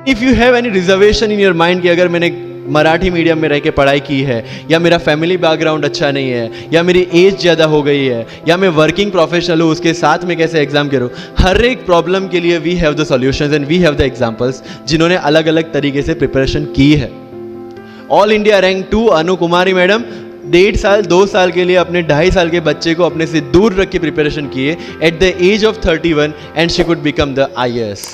If you have any reservation in your mind कि अगर मैंने मराठी मीडियम में रह के पढ़ाई की है, या मेरा फैमिली बैकग्राउंड अच्छा नहीं है, या मेरी एज ज़्यादा हो गई है, या मैं वर्किंग प्रोफेशनल हूँ, उसके साथ में कैसे एग्जाम करूँ, हर एक प्रॉब्लम के लिए we have the solutions and we have the examples जिन्होंने अलग अलग तरीके से प्रिपरेशन की है। All India rank 2 Anu Kumari madam 1.5 साल 2 साल के लिए अपने 2.5 साल के बच्चे को अपने से दूर रख के प्रिपरेशन किए at the age of 31 and she could become the IAS।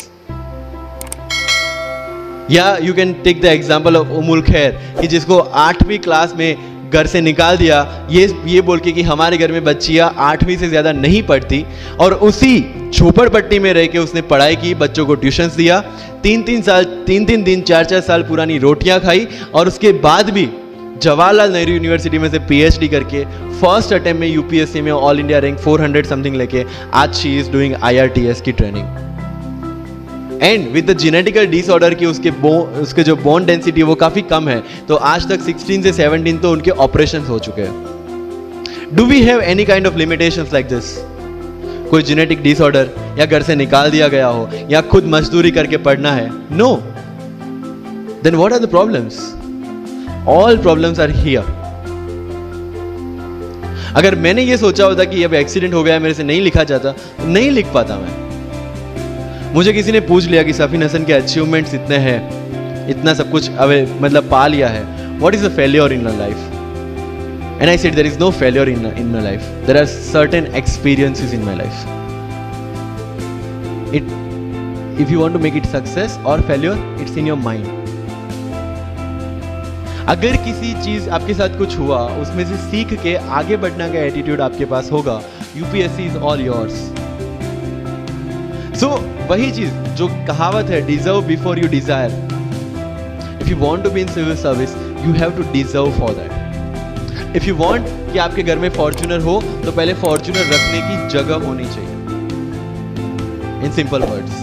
या you can take the example of Ummul Kher कि जिसको 8वीं क्लास में घर से निकाल दिया ये बोल के कि हमारे घर में बच्चियां 8वीं से ज़्यादा नहीं पढ़ती, और उसी झोपड़पट्टी में रह के उसने पढ़ाई की, बच्चों को ट्यूशन्स दिया, 3 दिन 4 साल पुरानी रोटियां खाई, और उसके बाद भी जवाहरलाल नेहरू यूनिवर्सिटी में से PhD करके फर्स्ट अटेम्प्ट में UPSC में ऑल इंडिया रैंक 400 समथिंग लेके आज शी इज डूइंग IRTS की training. And with the genetical disorder की उसके जो बोन डेंसिटी है वो काफ़ी कम है, तो आज तक 16 से 17 तो उनके ऑपरेशन हो चुके हैं। Do we have any kind of limitations like this? कोई जेनेटिक डिसऑर्डर, या घर से निकाल दिया गया हो, या खुद मजदूरी करके पढ़ना है? No. Then what are the problems? All problems are here. अगर मैंने ये सोचा होता कि अब एक्सीडेंट हो गया, मेरे से नहीं लिखा जाता, तो नहीं लिख पाता मैं। मुझे किसी ने पूछ लिया कि सफीन हसन के अचीवमेंट्स इतने हैं, इतना सब कुछ मतलब पा लिया है, what is a failure in your life? And I said there is no failure in my life, there are certain experiences in my life. If you want to make it success और failure, it's in your mind. अगर किसी चीज आपके साथ कुछ हुआ, उसमें से सीख के आगे बढ़ने का एटीट्यूड आपके पास होगा, UPSC is all yours. So वही चीज जो कहावत है, deserve before you desire. If you want to be in civil service, you have to deserve for that. If you want कि आपके घर में फॉर्च्यूनर हो, तो पहले फॉर्च्यूनर रखने की जगह होनी चाहिए। In simple words.